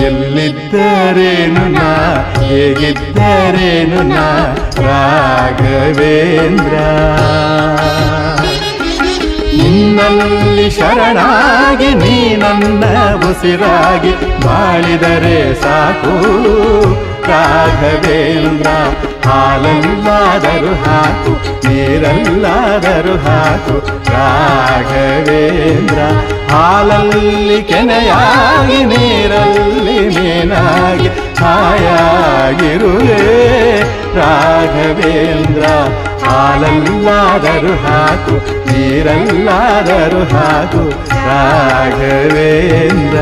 ಎಲ್ಲಿದ್ದರೇನು ನಾ ಹೇಗಿದ್ದರೇನು ನಾ ರಾಘವೇಂದ್ರ. ನಿನ್ನಲ್ಲಿ ಶರಣಾಗಿ ನೀ ನನ್ನ ಉಸಿರಾಗಿ ಬಾಳಿದರೆ ಸಾಕು ರಾಘವೇಂದ್ರ. ಹಾಲಲ್ಲಾದರೂ ಹಾಕು ನೀರಲ್ಲಾದರೂ ಹಾಕು ರಾಘವೇಂದ್ರ. ಹಾಲಲ್ಲಿ ಕೆನೆಯಾಗಿ ನೀರಲ್ಲಿ ಮೀನಾಗಿ ಹಾಯಾಗಿರುವೆ ರಾಘವೇಂದ್ರ. ಹಾಲಲ್ಲಾದರೂ ಹಾಕು ನೀರಲ್ಲಾದರೂ ಹಾಕು ರಾಘವೇಂದ್ರ.